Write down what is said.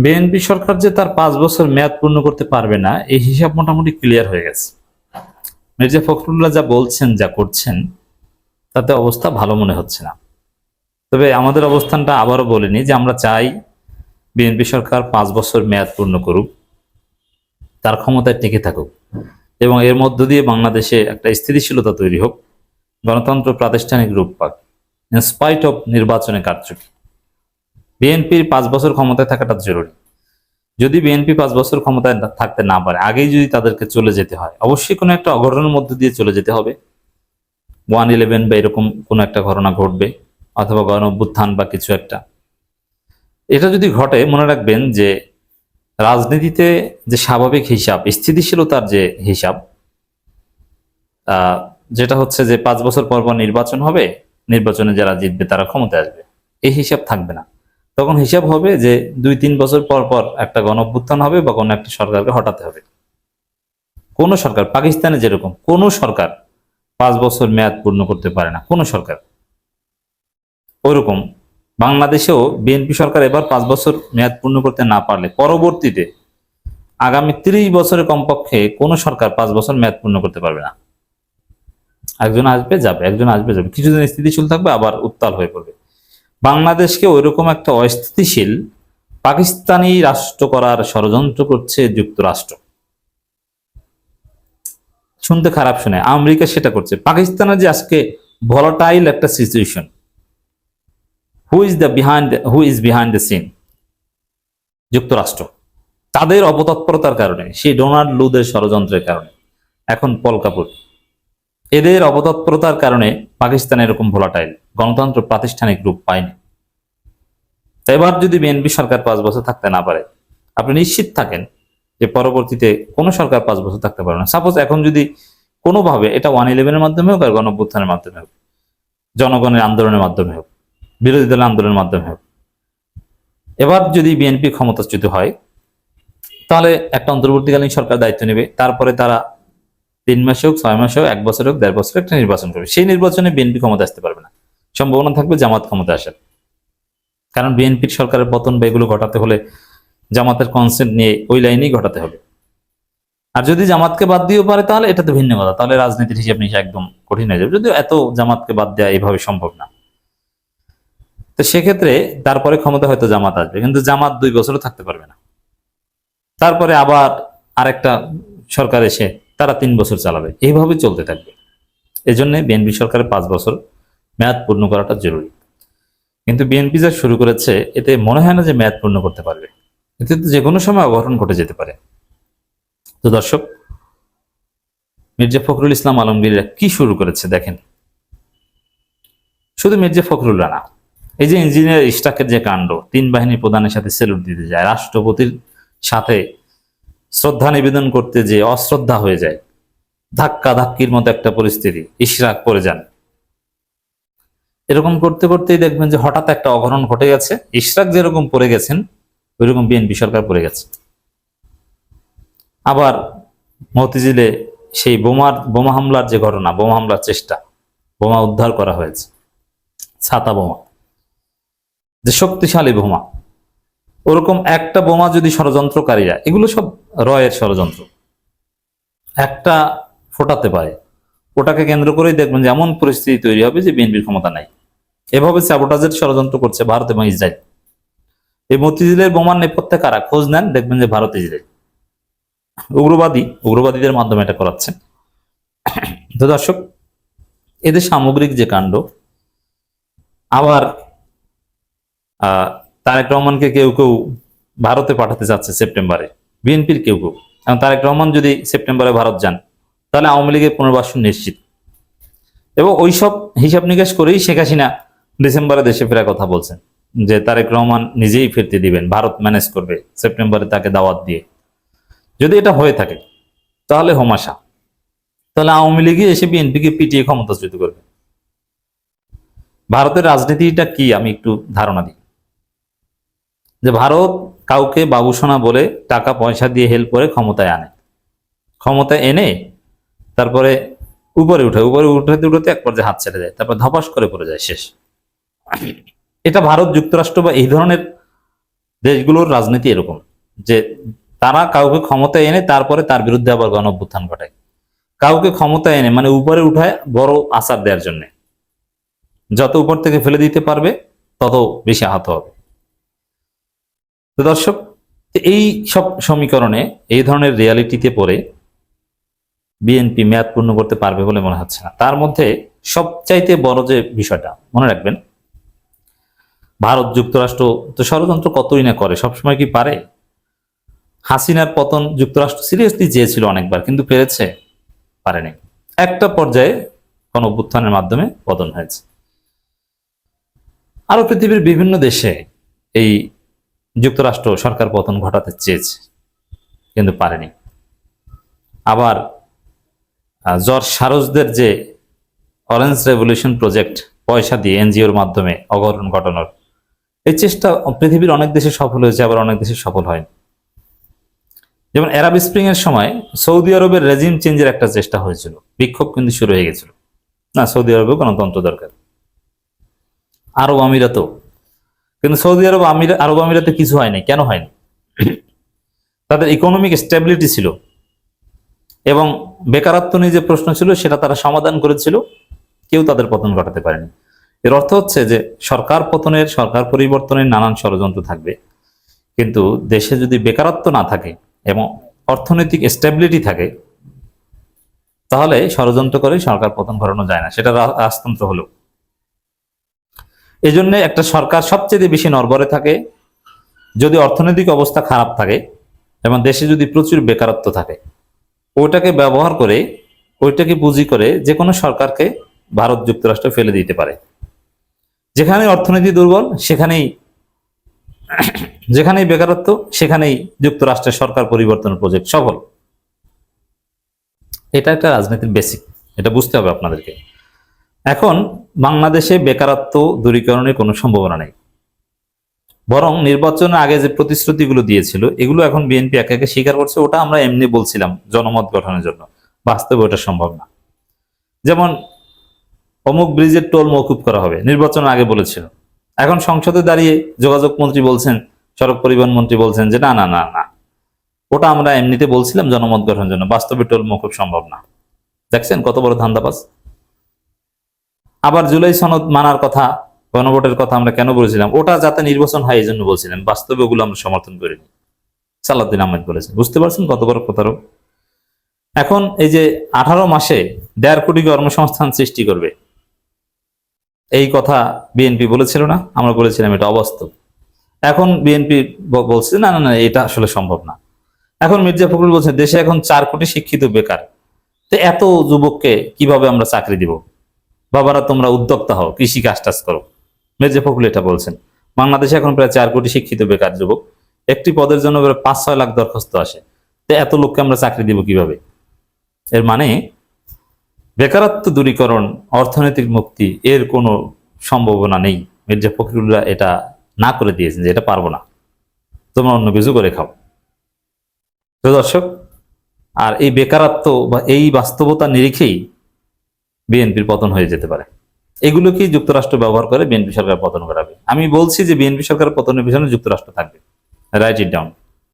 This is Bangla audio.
বিএনপি সরকার যে তার 5 বছর মেয়াদ পূর্ণ করতে পারবে না, এই হিসাব মোটামুটি ক্লিয়ার হয়ে গেছে। মির্জা ফখরুল্লাহ যা বলছেন, যা করছেন, তাতে অবস্থা ভালো মনে হচ্ছে না। তবে আমাদের অবস্থানটা আবারও বলিনি যে আমরা চাই বিএনপি সরকার 5 বছর মেয়াদ পূর্ণ করুক, তার ক্ষমতায় টিকে থাকুক এবং এর মধ্য দিয়ে বাংলাদেশে একটা স্থিতিশীলতা তৈরি হোক, গণতন্ত্র প্রাতিষ্ঠানিক রূপ পাক, ইনস্পাইট অফ নির্বাচনে কারচুপি। বিএনপির 5 বছর ক্ষমতায় থাকাটা জরুরি। যদি বিএনপি 5 বছর ক্ষমতায় থাকতে না পারে, আগেই যদি তাদেরকে চলে যেতে হয়, অবশ্যই কোনো একটা অঘটনের মধ্যে দিয়ে চলে যেতে হবে। 1/11 বা এরকম কোনো একটা ঘটনা ঘটবে, অথবা গণ অভ্যুত্থান বা কিছু একটা। এটা যদি ঘটে, মনে রাখবেন যে রাজনীতিতে যে স্বাভাবিক হিসাব, স্থিতিশীলতার যে হিসাব, যেটা হচ্ছে যে 5 বছর পর পর নির্বাচন হবে, নির্বাচনে যারা জিতবে তারা ক্ষমতায় আসবে, এই হিসাব থাকবে না। তখন হিসাব হবে যে 2-3 বছর পর পর একটা গণ অভ্যুত্থান হবে বা কোনো একটা সরকারকে হটাতে হবে। কোন সরকার, পাকিস্তানে যেরকম কোন সরকার 5 বছর মেয়াদ পূর্ণ করতে পারে না, কোন সরকার। ওইরকম বাংলাদেশেও বিএনপি সরকার এবার 5 বছর মেয়াদ পূর্ণ করতে না পারলে পরবর্তীতে আগামী 30 বছরে কমপক্ষে কোন সরকার 5 বছর মেয়াদ পূর্ণ করতে পারবে না। একজন আসবে যাবে, একজন আসবে যাবে, কিছুদিন স্থিতিশীল থাকবে, আবার উত্তাল হয়ে পড়বে। বাংলাদেশকে ওইরকম একটা অস্থিতিশীল পাকিস্তানি রাষ্ট্র করার ষড়যন্ত্র করছে যুক্তরাষ্ট্র। শুনতে খারাপ শুনে, আমেরিকা সেটা করছে। পাকিস্তানের যে আজকে ভলাটাইল একটা situation, who is behind the scene? যুক্তরাষ্ট্র। তাদের অপতৎপরতার কারণে, সেই ডোনাল্ড লুদের ষড়যন্ত্রের কারণে, এখন পল কাপুর, এদের অপতৎপরতার কারণে পাকিস্তান এরকম ভোলাটাইল, গণতন্ত্র প্রাতিষ্ঠানিক রূপ পায়নি। এবার যদি বিএনপি সরকার 5 বছর থাকতে না পারে, আপনি নিশ্চিত থাকেন যে পরবর্তীতে কোনো সরকার 5 বছর থাকতে পারে না। সাপোজ এখন যদি কোনোভাবে এটা 1/11-এর মাধ্যমে হোক আর গণঅভ্যুত্থানের মাধ্যমে হোক, জনগণের আন্দোলনের মাধ্যমে হোক, বিরোধী দলের আন্দোলনের মাধ্যমে হোক, এবার যদি বিএনপি ক্ষমতাচ্যুত হয়, তাহলে একটা অন্তর্বর্তীকালীন সরকার দায়িত্ব নেবে। তারপরে তারা 3 মাসে হোক, 6 মাসে হোক, 1 বছর হোক, 1.5 বছর একটা নির্বাচন করবে। সেই নির্বাচনে বিএনপি ক্ষমতা আসতে পারবে না, সম্ভাবনা থাকবে জামাত ক্ষমতা আসার। কারণ বিএনপির সরকারের পতন বা এগুলো ঘটাতে হলে জামাতের কনসেন্ট নিয়ে ওই লাইনেই ঘটাতে হবে। আর যদি জামাতকে বাদ দিয়েও পারে, তাহলে এটা তো ভিন্ন কথা, তাহলে রাজনীতির হিসাব নিকাশ একদম কঠিন হয়ে যাবে, যদিও এত জামাতকে বাদ দেওয়া এইভাবে সম্ভব না। তো সেক্ষেত্রে তারপরে ক্ষমতা হয়তো জামাত আসবে, কিন্তু জামাত 2 বছরও থাকতে পারবে না। তারপরে আবার আরেকটা সরকার এসে তারা 3 বছর চালাবে, এইভাবে চলতে থাকবে। এজন্য বিএনপি সরকারের 5 বছর মেয়াদ পূর্ণ করাটা জরুরি। কিন্তু বিএনপি যা শুরু করেছে, এতে মনে হয় না যে মেয়াদ পূর্ণ করতে পারবে। এতে তো যে কোনো সময় অঘটন ঘটে যেতে পারে। তো দর্শক, মির্জা ফখরুল ইসলাম আলমগীররা কি শুরু করেছে দেখেন। শুধু মির্জা ফখরুলরা না, এই যে ইঞ্জিনিয়ার ইশতাকের যে কাণ্ড, 3 বাহিনীর প্রধানের সাথে সেলুট দিতে যায়, রাষ্ট্রপতির সাথে শ্রদ্ধা নিবেদন করতে যে অশ্রদ্ধা হয়ে যায়, ধাক্কা ধাক্কির মতো একটা পরিস্থিতি, ইশরাক পড়ে যান। এরকম করতে করতেই দেখবেন যে হঠাৎ একটা অঘটন ঘটে গেছে। ইশরাক যেরকম পড়ে গেছেন, ওইরকম বিএনপি সরকার পড়ে গেছে। আবার মতিঝিলে সেই বোমা হামলার যে ঘটনা, বোমা হামলার চেষ্টা, বোমা উদ্ধার করা হয়েছে, ছাতা বোমা, যে শক্তিশালী বোমা, ওরকম একটা বোমা যদি ষড়যন্ত্রকারীরা, এগুলো সব রয়ের ষড়যন্ত্র, একটা ফোটাতে পারে, ওটাকে কেন্দ্র করেই দেখবেন যে এমন পরিস্থিতি তৈরি হবে যে বিএনপির ক্ষমতা নাই। এভাবে স্যাবোটাজের ষড়যন্ত্র করছে ভারত এবং ইসরায়েল। এই মতিঝিলের বোমার নেপথ্যে কারা, খোঁজ নেন, দেখবেন যে ভারত, ইসরায়েল উগ্রবাদীদের মাধ্যমে এটা করাচ্ছে। তো দর্শক, এদের সামগ্রিক যে কাণ্ড, আবার তারেক রহমানকে কেউ কেউ ভারতে পাঠাতে চাচ্ছে সেপ্টেম্বরে, বিএনপির কেউ কেউ। কারণ তারেক রহমান যদি সেপ্টেম্বরে ভারত যান, তাহলে আওয়ামী লীগের পুনর্বাসন নিশ্চিত। এবং ওইসব হিসাব নিকাশ করেই শেখ হাসিনা ডিসেম্বরে দেশে ফেরার কথা বলছেন, যে তারেক রহমান নিজেই ফিরতে দিবেন, ভারত ম্যানেজ করবে সেপ্টেম্বরে তাকে দাওয়াত দিয়ে। যদি এটা হয়ে থাকে, তাহলে হোমাশা, তাহলে আওয়ামী লীগই এসে বিএনপিকে পিটিয়ে ক্ষমতাচ্যুত করবে। ভারতের রাজনীতিটা কি আমি একটু ধারণা দিই। যে ভারত কাউকে বাবুসোনা বলে টাকা পয়সা দিয়ে হেল্প করে ক্ষমতায় আনে, ক্ষমতায় এনে তারপরে উপরে উঠাতে উঠাতে এক পর্যায়ে হাত ছেড়ে দেয়, তারপর ধপাস করে পড়ে যায়, শেষ। এটা ভারত, যুক্তরাষ্ট্র বা এই ধরনের দেশগুলোর রাজনীতি এরকম যে তারা কাউকে ক্ষমতায় এনে তারপরে তার বিরুদ্ধে আবার গণ অভ্যুত্থান ঘটায়, কাউকে ক্ষমতায় এনে মানে উপরে উঠায় বড় আসার দেওয়ার জন্য, যত উপর থেকে ফেলে দিতে পারবে তত বেশি আহত হবে। তো দর্শক, এই সব সমীকরণে এই ধরনের রিয়ালিটিতে পড়ে বিএনপি মেয়াদ পূর্ণ করতে পারবে বলে মনে হচ্ছে না। তার মধ্যে সবচাইতে বড় যে বিষয়টা মনে রাখবেন, ভারত যুক্তরাষ্ট্র তো ষড়যন্ত্র কতই না করে, সবসময় কি পারে? হাসিনার পতন যুক্তরাষ্ট্র সিরিয়াসলি চেয়েছিল অনেকবার, কিন্তু পেরেছে? পারেনি। একটা পর্যায়ে কোন অভ্যুত্থানের মাধ্যমে পতন হয়েছে। আরো পৃথিবীর বিভিন্ন দেশে এই যুক্তরাষ্ট্র সরকার পতন ঘটাতে চেয়েছে, কিন্তু পারেনি। আবার জর্জ সারোজদের যে অরেঞ্জ রেভলিউশন প্রজেক্ট, পয়সা দিয়ে এনজিওর মাধ্যমে অঘটন ঘটানোর, এই চেষ্টা পৃথিবীর অনেক দেশে সফল হয়েছে, আবার অনেক দেশে সফল হয়নি। যেমন আরব স্প্রিং এর সময় সৌদি আরবের রেজিম চেঞ্জের একটা চেষ্টা হয়েছিল, বিক্ষোভ কিন্তু শুরু হয়ে গেছিল, না সৌদি আরবে গণতন্ত্র দরকার। আরব আমিরাতও, কিন্তু সৌদি আরব আরব আমিরাতে কিছু হয়নি। কেন হয়নি? তাদের ইকোনমিক স্টেবিলিটি ছিল এবং বেকারত্ব নিয়ে যে প্রশ্ন ছিল সেটা তারা সমাধান করেছিল, কেউ তাদের পতন ঘটাতে পারেনি। এর অর্থ হচ্ছে যে সরকার পতনের, সরকার পরিবর্তনের নানান ষড়যন্ত্র থাকবে, কিন্তু দেশে যদি বেকারত্ব না থাকে এবং অর্থনৈতিক স্টেবিলিটি থাকে, তাহলে ষড়যন্ত্র করে সরকার পতন ঘটানো যায় না, সেটা রাজতন্ত্র হলো। এই জন্য একটা সরকার সবচেয়ে বেশি নড়বড়ে থাকে যদি অর্থনৈতিক অবস্থা খারাপ থাকে এবং দেশে যদি প্রচুর বেকারত্ব থাকে। ওইটাকে ব্যবহার করে, ওইটাকে পুঁজি করে যে কোনো সরকারকে ভারত যুক্তরাষ্ট্র ফেলে দিতে পারে। যেখানে অর্থনীতি দুর্বল যেখানেই বেকারত্ব, সেখানেই যুক্তরাষ্ট্রের সরকার পরিবর্তনের প্রজেক্ট সফল। এটা একটা রাজনীতির বেসিক, এটা বুঝতে হবে আপনাদেরকে। এখন বাংলাদেশে বেকারত্ব দূরীকরণের কোনো সম্ভাবনা নেই, বরং নির্বাচনের আগে যে প্রতিশ্রুতিগুলো দিয়েছিল এগুলো এখন বিএনপি একে একে স্বীকার করছে। ওটা আমরা এমনি বলছিলাম জনমত গঠনের জন্য, বাস্তবে ওটা সম্ভব না। যেমন অমুক ব্রিজের টোল মওকুফ করা হবে, নির্বাচনের আগে বলেছিল। এখন সংসদে দাঁড়িয়ে যোগাযোগ মন্ত্রী বলছেন, সড়ক পরিবহন মন্ত্রী বলছেন যে না না না না, ওটা আমরা এমনিতে বলছিলাম জনমত গঠনের জন্য, বাস্তবে টোল মওকুফ সম্ভব না। দেখছেন কত বড় ধান্দাবাজ। আবার জুলাই সনদ মানার কথা, গণভোটের কথা আমরা কেন বলেছিলাম? ওটা যাতে নির্বাচন হয় এই জন্য বলছিলেন, বাস্তবে ওগুলো আমরা সমর্থন করিনি। সালাউদ্দিন আহমেদ বলেছেন। বুঝতে পারছেন কত বড় প্রতারক। এখন এই যে 18 মাসে 1.5 কোটি কর্মসংস্থান সৃষ্টি করবে, এই কথা বিএনপি বলেছিল না? আমরা বলেছিলাম এটা অবাস্তব। এখন বিএনপি বলছে না না না, এটা আসলে সম্ভব না। এখন মির্জা ফখরুল বলছে দেশে এখন 4 কোটি শিক্ষিত বেকার, তো এত যুবককে কিভাবে আমরা চাকরি দিব? বাবারা তোমরা উদ্যোক্তা হও, কৃষি কাজ টাজ করো। মির্জা ফখরুল এটা বলছেন। বাংলাদেশে এখন প্রায় 4 কোটি শিক্ষিত বেকার যুবক, একটি পদের জন্য 5-6 লাখ দরখাস্ত আসে, তো এত লোককে আমরা চাকরি দিব কিভাবে? এর মানে বেকারত্ব দূরীকরণ, অর্থনৈতিক মুক্তি, এর কোনো সম্ভাবনা নেই। মির্জা ফখরুলরা এটা না করে দিয়েছেন যে এটা পারবো না, তোমরা অন্য কিছু করে খাও। তো দর্শক, আর এই বেকারত্ব বা এই বাস্তবতা নিরিখেই বিএনপির পতন হয়ে যেতে পারে। এগুলোকেই যুক্তরাষ্ট্র ব্যবহার করে বিএনপি সরকার পতন করাবে। আমি বলছি যে বিএনপি সরকার পতনের পিছনে যুক্তরাষ্ট্র থাকবে। Right it down.